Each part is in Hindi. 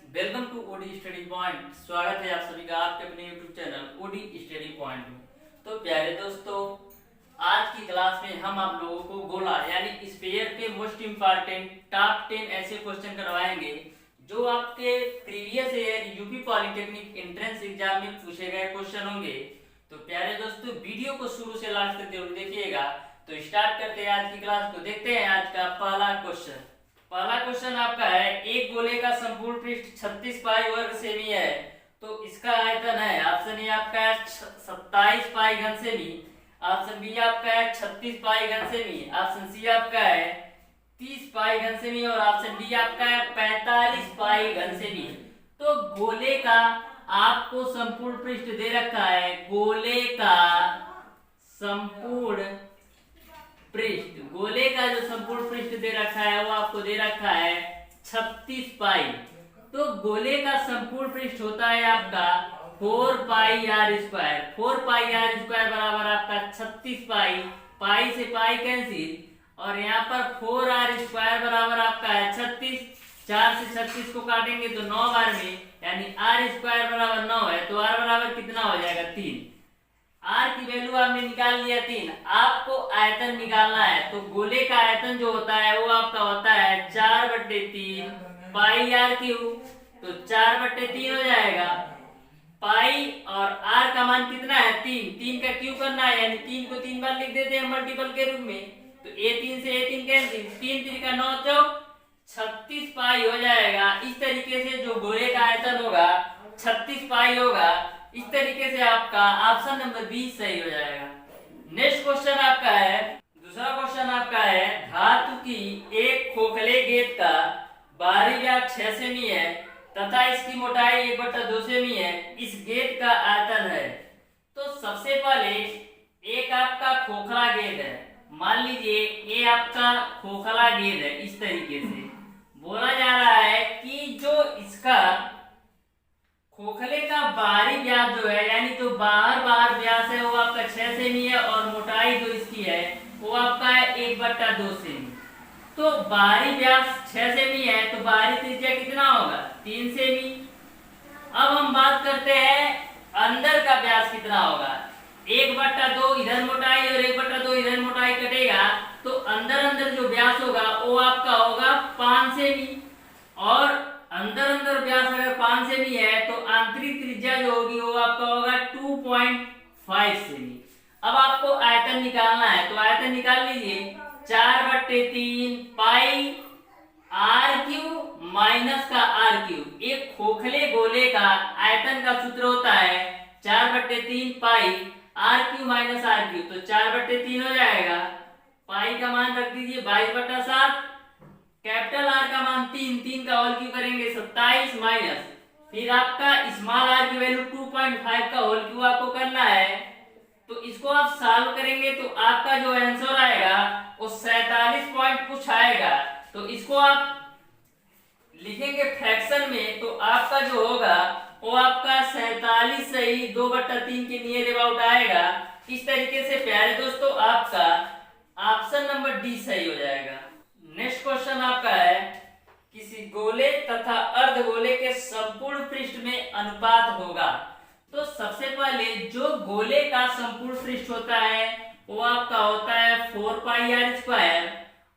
Welcome to OD study point. स्वागत है आप सभी का आपके अपने YouTube channel OD study point में। तो प्यारे दोस्तों, आज की क्लास में हम आप लोगों को गोला यानी स्फीयर के मोस्ट इम्पॉर्टेंट टॉप 10 ऐसे क्वेश्चन करवाएंगे जो आपके previous year UP polytechnic entrance exam में पूछे गए क्वेश्चन होंगे। तो प्यारे दोस्तों, वीडियो को शुरू से लास्ट तक जरूर देखिएगा। तो स्टार्ट करते हैं आज की क्लास को। देखते हैं आज का पहला क्वेश्चन। पहला क्वेश्चन आपका है, एक गोले का संपूर्ण पृष्ठ 36 पाई वर्ग सेमी है, तो इसका आयतन है। ऑप्शन ए आपका है 27 पाई घन सेमी, ऑप्शन बी आपका है 36 पाई घन सेमी, ऑप्शन सी आपका है 30 पाई घन सेमी और ऑप्शन डी आपका है 45 पाई घन सेमी। तो गोले का आपको संपूर्ण पृष्ठ दे रखा है। गोले का संपूर्ण पृष्ठ, गोले का जो संपूर्ण पृष्ठ दे रखा है वो आपको दे रखा है 36 पाई। तो गोले का संपूर्ण पृष्ठ होता है आपका 4 pi R square. 4 pi R square बराबर आपका 36 पाई, पाई से पाई कैंसिल और यहाँ पर 4 आर स्क्वायर बराबर आपका है 36। 4 से 36 को काटेंगे तो 9 बार में, यानी आर स्क्वायर बराबर 9 है। तो आर बराबर कितना हो जाएगा 3। आर की वैल्यू आपने निकाल लिया 3। आपको आयतन निकालना है। तो गोले का आयतन जो होता है वो आपका होता है 4/3 पाई आर क्यूब। तो 4/3 हो जाएगा। पाई और आर का मान कितना है 3। 3 का क्यूब करना है, यानी 3 को 3 बार लिख देते हैं मल्टीपल के रूप में। तो a3 से a3 कैंसिल, 3 3 का 9 चौक 36 पाई हो जाएगा। इस तरीके से जो गोले का आयतन होगा 36 पाई होगा। इस तरीके से आपका ऑप्शन नंबर बी सही हो जाएगा। नेक्स्ट क्वेश्चन आपका है, दूसरा क्वेश्चन आपका है, धातु की एक खोखले गेंद का बाहरी व्यास 6 सेमी है तथा इसकी मोटाई 1/2 सेमी है। इस गेंद का आयतन है। तो सबसे पहले एक आपका खोखला गेंद है। मान लीजिए ये आपका खोखला गेंद है। इस तरीके से बोला जा रहा है कि जो इसका खोखले का बाहरी व्यास जो है, यानी जो बाहर व्यास है वो आपका 6 सेमी है और मोटाई जो इसकी है वो आपका है 1/2 सेमी। तो बाहरी व्यास 6 सेमी है तो बाहरी त्रिज्या कितना होगा 3 सेमी। अब हम बात करते हैं अंदर का व्यास कितना होगा। 1/2 इधर मोटाई और 1/2 इधर मोटाई कटेगा तो अंदर जो व्यास होगा वो आपका होगा 5 सेमी। और अंदर व्यास अगर 5 सेमी है तो आंतरिक त्रिज्या जो होगी वो आपका होगा 2.5 सेमी। अब आपको आयतन निकालना है। तो आयतन निकाल लीजिए 4/3 पाई आर क्यूब माइनस का आर क्यूब। एक खोखले गोले का आयतन का सूत्र होता है 4/3 pi R cube minus R cube. तो 4/3 हो जाएगा। पाई का मान रख दीजिए 22/7, कैपिटल आर का मान 3 का होल क्यूब करेंगे 27 माइनस, फिर आपका स्मॉल आर की वैल्यू 2.5 का होल क्यूब आपको करना है। तो इसको आप सॉल्व करेंगे तो आपका जो आंसर आएगा वो 47 पॉइंट कुछ आएगा। तो इसको आप लिखेंगे फ्रैक्शन में तो आपका जो होगा वो आपका 47 से ही 2/3 के नियर अबाउट आएगा। इस तरीके से प्यारे दोस्तों आपका ऑप्शन नंबर डी सही हो जाएगा। नेक्स्ट क्वेश्चन आपका है, किसी गोले तथा अर्धगोले के संपूर्ण पृष्ठ में अनुपात होगा। तो सबसे पहले जो गोले का संपूर्ण पृष्ठ होता है वो आपका होता है 4 पाई आर स्क्वायर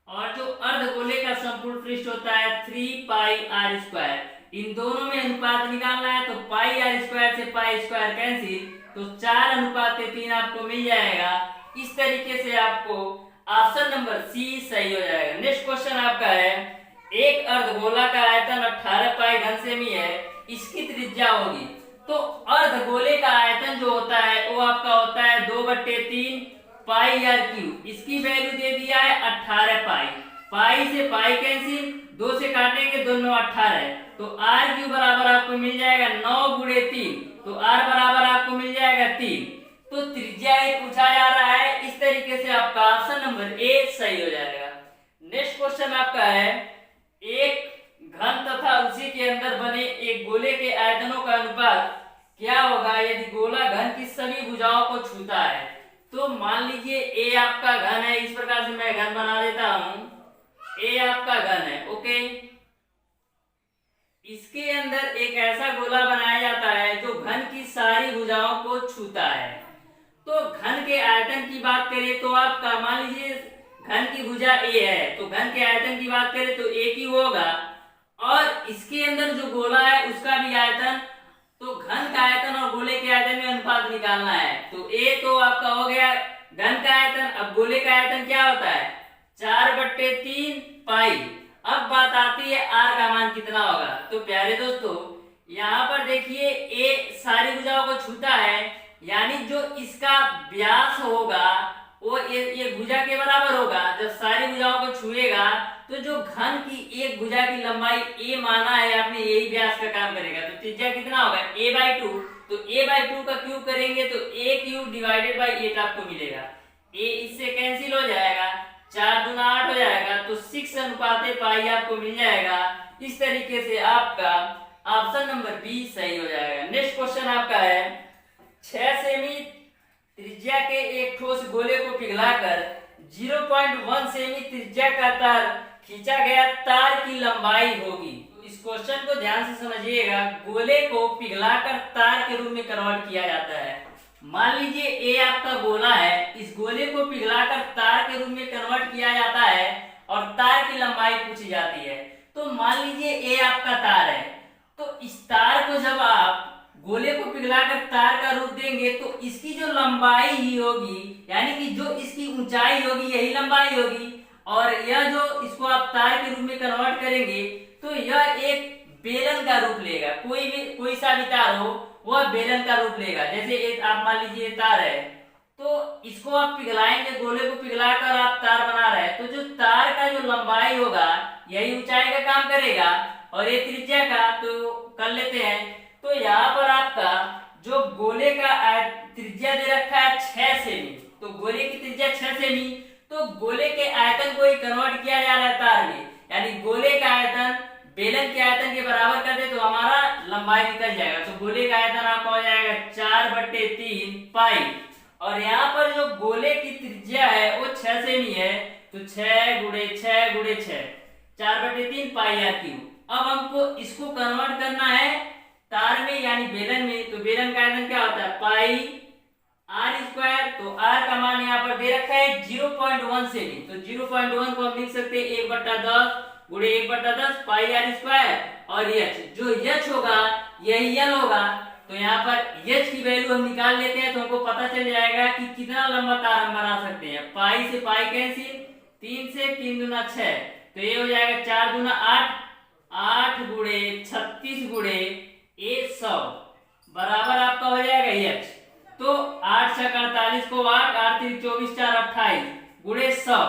और जो अर्धगोले का संपूर्ण पृष्ठ होता है 3 पाई आर स्क्वायर। इन दोनों में अनुपात निकालना है। तो पाई आर स्क्वायर से पाई स्क्वायर कैंसिल, तो 4:3 आपको मिल जाएगा। इस तरीके से आपको ऑप्शन नंबर सी सही हो जाएगा। नेक्स्ट क्वेश्चन आपका है, एक अर्धगोला का आयतन 18 पाई घन सेमी है, इसकी त्रिज्या होगी। तो अर्धगोले का आयतन जो होता है वो आपका होता है 2/3 पाई आर क्यूब। इसकी वैल्यू दे दिया है 18 पाई। पाई से पाई कैंसिल, 2 से काटेंगे 2 9 18। तो आर क्यूब बराबर आपको मिल जाएगा 9 × 3। तो आर बराबर आपको मिल जाएगा 3। तो त्रिज्या ही पूछा जा रहा है। इस तरीके से आपका ऑप्शन नंबर ए सही हो जाएगा। नेक्स्ट क्वेश्चन आपका है, एक घन तथा उसी के अंदर बने एक गोले के आयतनों का अनुपात क्या होगा यदि गोला घन की सभी भुजाओं को छूता है। तो मान लीजिए ए आपका घन है। इस प्रकार से मैं घन बना देता हूं। ए आपका घन है, ओके। इसके अंदर एक ऐसा गोला बनाया जाता है जो घन की सारी भुजाओं को छूता है। तो घन के आयतन की बात करें तो आपका मान लीजिए घन की भुजा ए है, तो घन के आयतन की बात करें तो ए की होगा, और इसके अंदर जो गोला है उसका भी आयतन, तो घन का आयतन और गोले के आयतन में अनुपात निकालना है। तो ए तो आपका हो गया घन का आयतन। अब गोले का आयतन क्या होता है, 4/3 पाई। अब बात आती है आर का मान कितना होगा। तो प्यारे दोस्तों यहाँ पर देखिए ए सारी भुजाओं को छूता है, यानी जो इसका व्यास होगा वो ये भुजा के बराबर होगा। जब सारी भुजाओं को छुएगा तो जो घन की एक भुजा की लंबाई ए माना है आपने, यही व्यास का काम करेगा। तो त्रिज्या कितना होगा a/2। तो a/2 का क्यूब करेंगे तो a³ डिवाइडेड बाई 8 आपको मिलेगा। a इससे कैंसिल हो जाएगा, 4 दूना 8 हो जाएगा, तो 6:पाई आपको मिल जाएगा। इस तरीके से आपका ऑप्शन नंबर बी सही हो जाएगा। नेक्स्ट क्वेश्चन आपका है 6 सेमी त्रिज्या के एक ठोस गोले को पिघलाकर 0.1 सेमी त्रिज्या का तार खींचा गया, तार की लंबाई होगी। तो इस क्वेश्चन को ध्यान से समझिएगा। गोले को पिघलाकर तार के रूप में कन्वर्ट किया जाता है। मान लीजिए ए आपका गोला है, इस गोले को पिघलाकर तार के रूप में कन्वर्ट किया जाता है और तार की लंबाई पूछी जाती है। तो मान लीजिए ए आपका तार है, तो इस तार को जब आप गोले को पिघलाकर तार का रूप देंगे तो इसकी जो लंबाई ही होगी, यानी कि जो इसकी ऊंचाई होगी यही लंबाई होगी, और यह जो इसको आप तार के रूप में कन्वर्ट करेंगे तो यह एक बेलन का रूप लेगा। कोई सा भी तार हो वह बेलन का रूप लेगा। जैसे आप मान लीजिए तार है, तो इसको आप पिघलाएंगे, गोले को पिघलाकर आप तार बना रहे हैं, तो जो तार का जो लंबाई होगा यही ऊंचाई का काम करेगा, और ये त्रिज्या का तो कर लेते हैं। तो यहाँ पर आपका जो गोले का त्रिज्या दे रखा है 6 सेमी, तो गोले की त्रिज्या 6 सेमी, तो गोले के आयतन को ही कन्वर्ट किया जा रहा है तार में, यानी गोले का आयतन बेलन के आयतन के बराबर कर दे तो हमारा लंबाई निकल जाएगा। तो गोले का आयतन आपका हो जाएगा 4/3 पाई, और यहाँ पर जो गोले की त्रिज्या है वो 6 सेमी है, तो 6 × 6 × 6 4/3 पाई आती हूँ। अब हमको इसको कन्वर्ट करना है तार में यानी बेलन में, तो बेलन का आयतन क्या होता है पाई r²। तो r का मान यहाँ पर दे रखा है 0.1 सेमी, तो 0.1 को हम लिख सकते हैं 1/10 गुणे 1/10 पाई r², और h जो h होगा यही l होगा। तो यहाँ पर h की वैल्यू हम निकाल लेते हैं, तो हमको पता चल जाएगा कि कितना लंबा तार हम बना सकते हैं। पाई से पाई कैंसिल, 3 से 3 दूना 6, तो ये हो जाएगा 4 दूना 8, 8 गुणे 36 गुणे 100 बराबर आपका हो जाएगा h। तो 8 × 48 को 8, 8 × 24 4 28 गुणे 100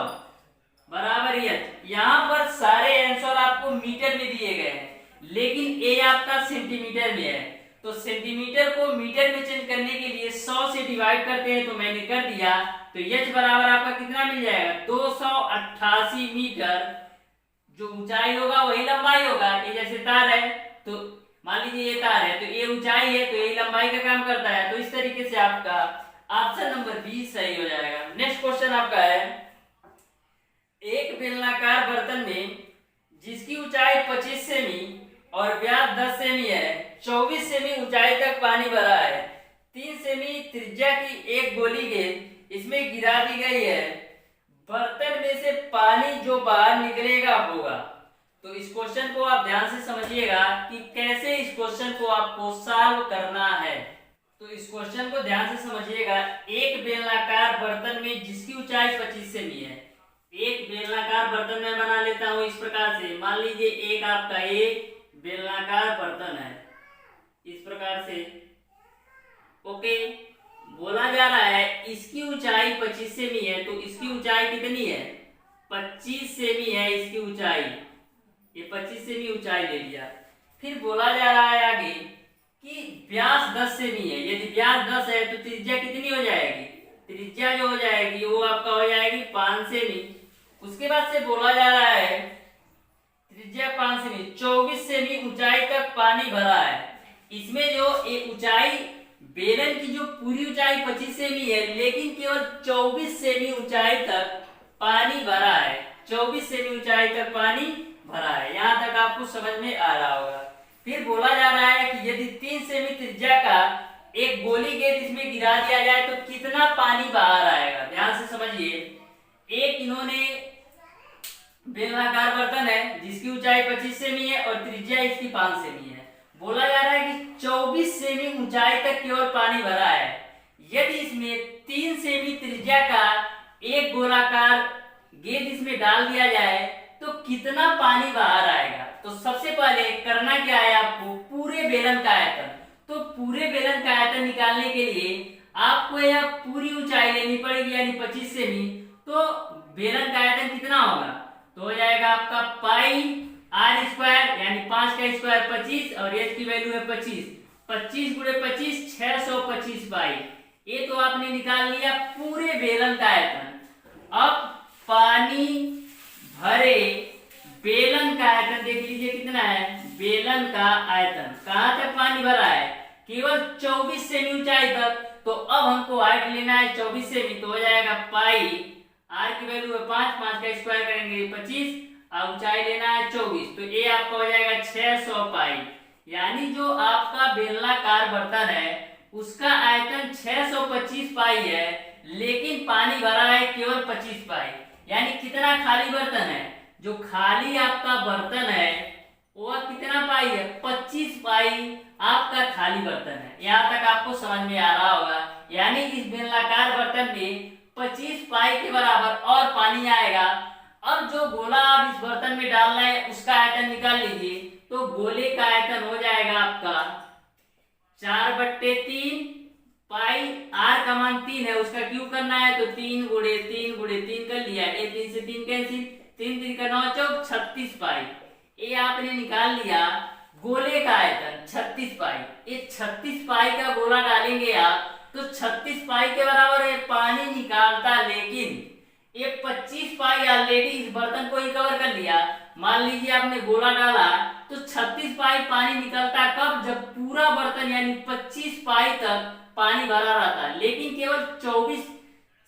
बराबर h। यहाँ पर सारे आंसर आपको मीटर में दिए गए हैं, लेकिन a आपका सेंटीमीटर में है, तो सेंटीमीटर को मीटर में चेंज करने के लिए 100 से डिवाइड करते हैं, तो मैंने कर दिया। तो h बराबर आपका कितना मिल जाएगा 288 मीटर। जो ऊंचाई होगा वही लंबाई होगा। ये जैसे तार है, तो मान लीजिए ये तार है, तो ये ऊंचाई है, तो ये लंबाई का काम करता है। तो इस तरीके से आपका ऑप्शन नंबर बी सही हो जाएगा। नेक्स्ट क्वेश्चन आपका है एक बेलनाकार बर्तन में जिसकी ऊंचाई 25 सेमी और व्यास 10 सेमी है, 24 सेमी ऊंचाई तक पानी भरा है, 3 सेमी त्रिज्या की एक गोली गेंद इसमें गिरा दी गई है, बर्तन में से पानी जो बाहर निकलेगा होगा। तो इस क्वेश्चन को आप ध्यान से समझिएगा कि कैसे इस क्वेश्चन को आपको सॉल्व करना है। तो इस क्वेश्चन को ध्यान से समझिएगा। एक बेलनाकार बर्तन में जिसकी ऊंचाई 25 सेमी है, एक बेलनाकार बर्तन में बना लेता हूं इस प्रकार से। मान लीजिए एक आपका एक बेलनाकार बर्तन है इस प्रकार से, ओके। बोला जा रहा है इसकी ऊंचाई 25 सेमी है, तो इसकी ऊंचाई कितनी है 25 सेमी है इसकी ऊंचाई, ये 25 सेमी ऊंचाई ले लिया। फिर बोला जा रहा है आगे कि व्यास 10 सेमी है, यदि व्यास 10 है तो त्रिज्या कितनी हो जाएगी, त्रिज्या जो हो जाएगी वो आपका हो जाएगी 5 सेमी। उसके बाद से बोला जा रहा है त्रिज्या 5 सेमी, 24 सेमी ऊंचाई तक पानी भरा है। इसमें जो एक ऊंचाई बेलन की जो पूरी ऊंचाई 25 सेमी है, लेकिन केवल 24 सेमी ऊंचाई तक पानी भरा है, 24 सेमी ऊंचाई तक पानी भरा है। यहाँ तक आपको समझ में आ रहा होगा। फिर बोला जा रहा है कि यदि 3 सेमी त्रिज्या का एक गोली गेंद इसमें गिरा दिया जाए तो कितना पानी बाहर आएगा। ध्यान से समझिए, एक इन्होंने बेलनाकार बर्तन है जिसकी ऊंचाई 25 सेमी है और त्रिज्या इसकी 5 सेमी है। बोला जा रहा है कि 24 सेमी ऊंचाई तक केवल पानी भरा है। यदि इसमें 3 सेमी त्रिज्या का एक गोलाकार गेंद इसमें डाल दिया जाए तो कितना पानी बाहर आएगा। तो सबसे पहले करना क्या है आपको, पूरे बेलन का आयतन। तो पूरे बेलन का आयतन निकालने के लिए आपको यह पूरी ऊंचाई लेनी पड़ेगी यानी 25 सेमी। तो बेलन का आयतन कितना होगा, तो हो जाएगा आपका पाई आर स्क्वायर यानी 5 का स्क्वायर 25 और एच की वैल्यू है 25, 25 गुणे 25 625 पाई। ये तो आपने निकाल लिया पूरे बेलन का आयतन। अब पानी भरे बेलन का आयतन देख लीजिए कितना है। बेलन का आयतन कहां तक पानी भरा है, केवल 24 सेमी ऊंचाई तक। तो अब हमको हाइट लेना है 24 सेमी, तो हो जाएगा पाई आर की वैल्यू है 5, 5 का स्क्वायर करेंगे 25 और ऊंचाई लेना है 24, तो ये आपका हो जाएगा 600 पाई। यानी जो आपका बेलनाकार बर्तन है उसका आयतन 625 पाई है, लेकिन पानी भरा है केवल 25 पाई। यानी कितना खाली बर्तन है, जो खाली आपका बर्तन है वो कितना पाई है, 25 पाई आपका खाली बर्तन है। यहाँ तक आपको समझ में आ रहा होगा। यानी इस बेलनाकार बर्तन में 25 पाई के बराबर और पानी आएगा। अब जो गोला आप इस बर्तन में डालना है उसका आयतन निकाल लीजिए। तो गोले का आयतन हो जाएगा आपका 4/3 पाई, आर का मान 3 है उसका क्यूब करना है तो 3 गुणे 3 गुणे 3 कर लिया, 3 से 3 कैंसिल, 3 3 का 9 चौक 36 पाई। ये आपने निकाल लिया गोले का आयतन 36 पाई। ये 36 पाई का गोला डालेंगे आप तो 36 पाई के बराबर ये पानी निकालता, लेकिन ये 25 पाई ऑलरेडी इस बर्तन को ही कवर कर लिया। मान लीजिए आपने गोला डाला तो 36 पाई पानी निकलता कब, जब पूरा बर्तन यानी 25 पाई तक पानी भरा रहता, लेकिन केवल 24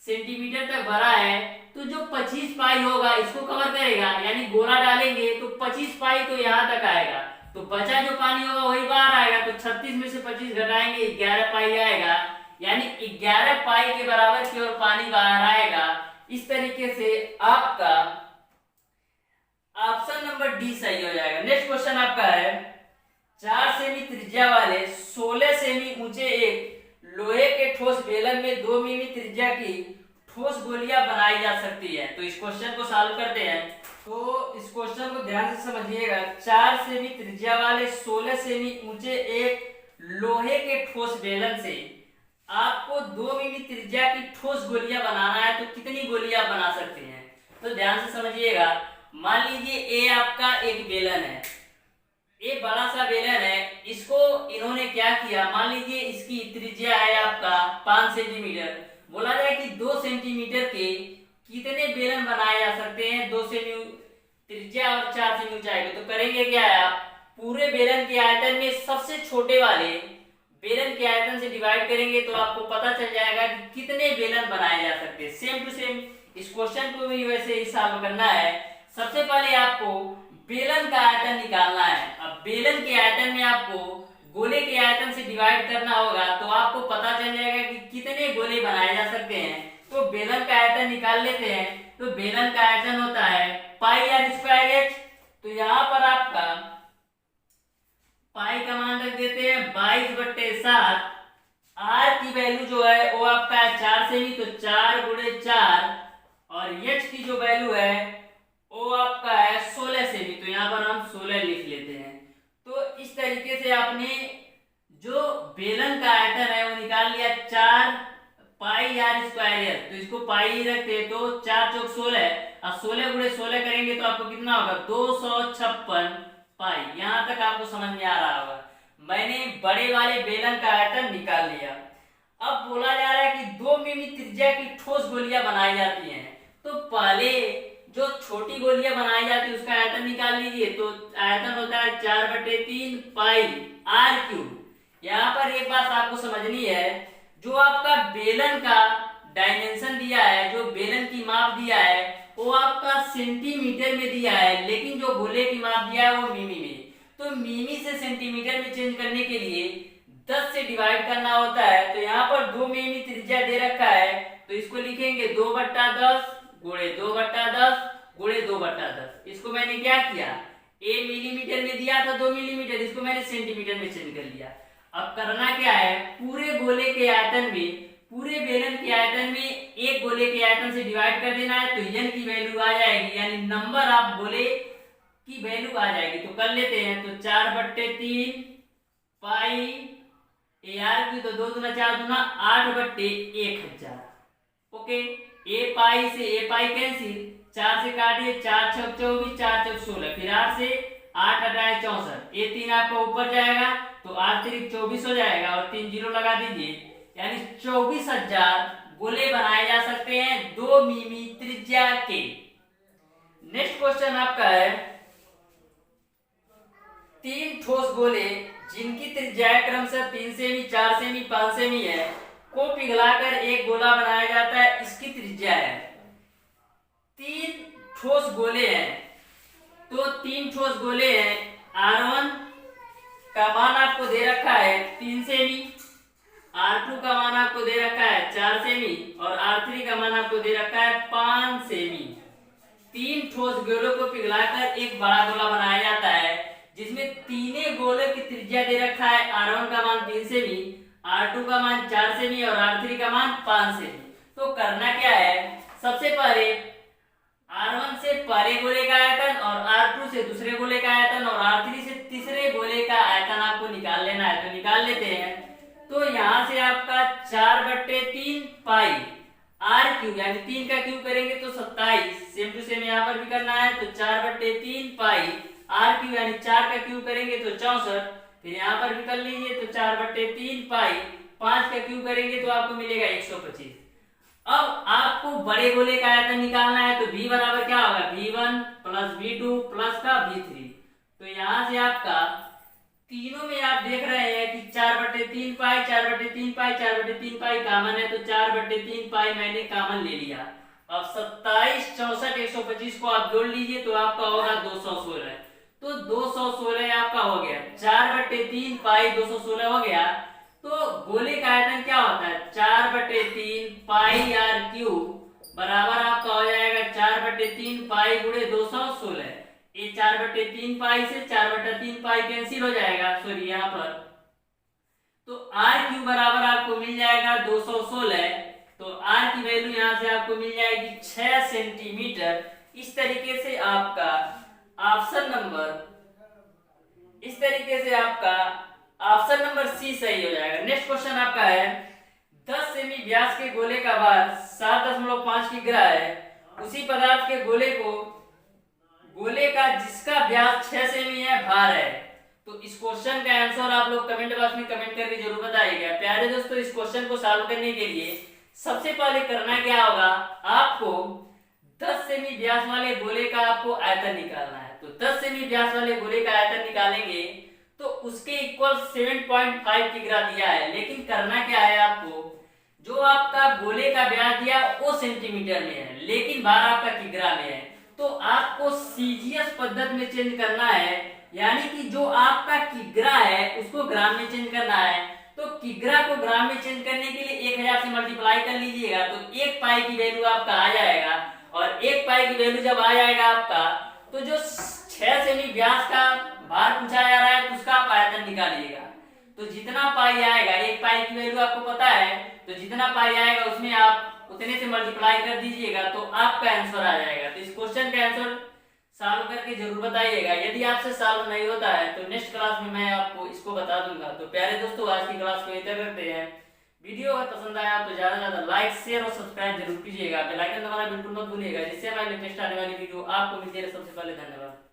सेंटीमीटर तक भरा है। तो जो 25 पाई होगा इसको कवर करेगा, यानी गोला डालेंगे तो 25 पाई तो यहाँ तक आएगा, तो बचा जो पानी होगा वही बाहर आएगा। तो 36 में से 25 घटाएंगे 11 पाई आएगा, यानी 11 पाई के बराबर केवल पानी बाहर आएगा। इस तरीके से आपका ऑप्शन नंबर डी सही हो जाएगा। नेक्स्ट क्वेश्चन आपका है 4 सेमी त्रिज्या वाले 16 सेमी ऊंचे एक लोहे के ठोस बेलन में 2 मिमी त्रिज्या की ठोस गोलियां बनाई जा सकती है। तो इस क्वेश्चन को सॉल्व करते हैं। तो इस क्वेश्चन को ध्यान से समझिएगा। 4 सेमी त्रिज्या वाले 16 सेमी ऊंचे एक लोहे के ठोस बेलन से आपको 2 मिमी त्रिज्या की ठोस गोलियां बनाना है, तो कितनी गोलियां बना सकते हैं। तो ध्यान से समझिएगा। मान लीजिए ये आपका एक बेलन है, ये बड़ा सा बेलन है, इसको इन्होंने क्या किया, मान लीजिए इसकी त्रिज्या है आपका 5 सेंटीमीटर। बोला जाए कि 2 सेंटीमीटर के कितने बेलन बनाए जा सकते हैं, 2 सेमी त्रिज्या और 4 सेमी ऊंचाई में। तो करेंगे क्या है, आप पूरे बेलन के आयतन में सबसे छोटे वाले बेलन के आयतन से डिवाइड करेंगे तो आपको पता चल जाएगा कि कितने बेलन बनाए जा सकते हैं। सेम टू सेम इस क्वेश्चन को भी वैसे ही सॉल्व करना है। सबसे पहले आपको बेलन का आयतन निकालना है। अब बेलन के आयतन में आपको गोले के आयतन से डिवाइड करना होगा, तो आपको पता चल जाएगा कि कितने गोले बनाए जा सकते हैं। तो बेलन का आयतन निकाल लेते हैं। तो बेलन का आयतन होता है पाई आर स्क्वायर एच। तो यहाँ पर आपका पाई का मान रख देते हैं 22/7। आर की वैल्यू जो है वो आपका है 4 सेमी, तो 4 गुणे 4 और एच की जो वैल्यू है वो आपका है 16 सेमी। तो यहाँ पर हम 16 लिख लेते हैं। तो इस तरीके से आपने जो बेलन का आयतन है वो निकाल लिया 4 पाई आर स्क्वायर। तो इसको पाई ही रखते हैं, तो 4 चौक 16। अब 16 गुणे 16 करेंगे तो आपको कितना होगा, 256 पाई। यहाँ तक आपको समझ में आ रहा होगा। मैंने बड़े वाले बेलन का आयतन निकाल लिया। अब बोला जा रहा है कि 2 मिमी त्रिज्या की ठोस गोलियां बनाई जाती हैं। तो पहले जो छोटी गोलियां बनाई जाती है उसका आयतन निकाल लीजिए। तो आयतन होता है 4/3 पाई आर क्यूब। यहाँ पर एक बात आपको समझनी है, जो आपका बेलन का डायमेंशन दिया है, जो बेलन की माप दिया है वो आपका सेंटीमीटर में दिया है, लेकिन जो गोले की माप दिया है वो मिमी में। तो मिमी से सेंटीमीटर में चेंज करने के लिए 10 से डिवाइड करना होता है। तो यहाँ पर 2 मिमी त्रिज्या दे रखा है, तो इसको लिखेंगे 2/10 गुणे 2/10 गुणे 2/10। इसको मैंने क्या किया, ए मिलीमीटर में दिया था 2 मिलीमीटर, इसको मैंने सेंटीमीटर में चेंज कर लिया। अब करना क्या है, पूरे गोले के आयतन में, पूरे बेलन के आयतन में एक गोले के आयतन से डिवाइड कर देना है, तो n की वैल्यू आ जाएगी, यानी नंबर ऑफ गोले की वैल्यू आ जाएगी। तो कर लेते हैं, तो 4/3 पाई AR की, तो 2 दूना 4 दूना 8/1000। ओके, ए पाई से ए पाई कैंसिल, 4 से काटिए, 4 छक 24, 4 छक 16, फिर 8 से 8 हटाए 64, ये 3 आपका ऊपर जाएगा, तो 8 3 24 हो जाएगा, और 3 जीरो लगा दीजिए, यानी 24,000 गोले बनाए जा सकते हैं 2 मिमी त्रिज्या के। नेक्स्ट क्वेश्चन आपका है, 3 ठोस गोले जिनकी त्रिज्या क्रमशः 3 सेमी, 4 सेमी, 5 सेमी है को पिघलाकर एक गोला बनाया जाता है, इसकी त्रिज्या है। 3 ठोस गोले हैं, तो 3 ठोस गोले हैं, R1 का मान आपको दे रखा है 3 सेमी, R2 का मान आपको दे रखा है 4 सेमी, और R3 का मान आपको दे रखा है 5 सेमी। 3 ठोस गोलों को पिघलाकर एक बड़ा गोला बनाया जाता है, जिसमें तीनों गोले की त्रिज्या दे रखा है, R1 का मान 3 सेमी, R2 का मान 4 सेमी और R3 का मान 5 सेमी। तो करना क्या है, सबसे पहले R1 से पहले गोले का आयतन, और R2 से दूसरे गोले का आयतन, और R3 से तीसरे गोले का आयतन आपको निकाल लेना है। तो निकाल लेते हैं, तो यहाँ से आपका 4/3 पाई R क्यूब, यानी 3 का क्यूब करेंगे तो 27, सेम टू सेम यहाँ पर भी करना है, तो 4/3 पाई R क्यूब, यानी 4 का क्यूब करेंगे तो 64, फिर यहाँ पर भी कर लीजिए, तो 4/3 पाई 5 का क्यूब करेंगे तो आपको मिलेगा 125। अब आपको बड़े गोले का आयतन निकालना है, तो V बराबर क्या होगा, V1 प्लस V2 प्लस का V3। तो यहाँ से आपका तीनों में आप देख रहे हैं कि 4/3 पाई 4/3 पाई 4/3 पाई कॉमन है, तो 4/3 पाई मैंने कॉमन ले लिया। अब 27, 64, 125 को आप जोड़ लीजिए, तो आपका होगा 216। तो 216 आपका हो गया, 4/3 पाई 216 हो गया। तो गोले का आयतन क्या होता है, 4/3 पाई R क्यूब बराबर आपका हो जाएगा 4/3 पाई गुणे 216। ये 4/3 पाई से 4/3 पाई कैंसिल हो जाएगा, सॉरी यहाँ पर, तो R क्यूब बराबर आपको मिल जाएगा 216। तो R की वैल्यू यहाँ से आपको मिल जाएगी 6 सेंटीमीटर। इस तरीके से आपका ऑप्शन नंबर सी सही हो जाएगा। नेक्स्ट क्वेश्चन आपका है, 10 सेमी व्यास के गोले का भार 7.5 किग्रा है, उसी पदार्थ के गोले का जिसका व्यास 6 सेमी है भार है। तो इस क्वेश्चन का आंसर आप लोग कमेंट बॉक्स में कमेंट करके जरूर बताइएगा। प्यारे दोस्तों, इस क्वेश्चन को सॉल्व करने के लिए सबसे पहले करना क्या होगा, आपको 10 सेमी व्यास वाले गोले का आपको आयतन निकालना है। तो 10 सेमी व्यास वाले गोले का आयतन निकालेंगे तो उसके इक्वल 7.5 किग्रा दिया है, लेकिन करना क्या है, आपको जो आपका गोले का व्यास दिया वो सेंटीमीटर में है, लेकिन भार आपका किग्रा में है। तो आपको सीजीएस पद्धति में चेंज करना है, यानी कि जो आपका किग्रा है उसको ग्राम में चेंज करना है। तो किग्रा को ग्राम में चेंज करने के लिए 1000 से मल्टीप्लाई कर लीजिएगा, तो 1 पाई की वैल्यू आपका आ जाएगा, और 1 पाई की वैल्यू जब आ जाएगा आपका, तो जो 6 सेमी व्यास का भार पूछा जा रहा है तो उसका आप आयतन निकालिएगा। तो जितना पाई आएगा, 1 पाई की वैल्यू आपको पता है, तो जितना पाई आएगा उसमें आप उतने से मल्टीप्लाई कर दीजिएगा, तो आपका आंसर आ जाएगा। तो इस क्वेश्चन का आंसर सॉल्व करके जरूर बताइएगा। यदि आपसे सॉल्व नहीं होता है तो नेक्स्ट क्लास में मैं आपको इसको बता दूंगा। तो प्यारे दोस्तों, आज की क्लास को इधर करते हैं। वीडियो अगर पसंद आया तो ज्यादा से ज्यादा लाइक, शेयर और सब्सक्राइब जरूर कीजिएगा। बेल आइकन दबाना बिल्कुल मत भूलिएगा, जिससे हमारी लेटेस्ट आने वाली वीडियो आपको मिलती रहे सबसे पहले। धन्यवाद।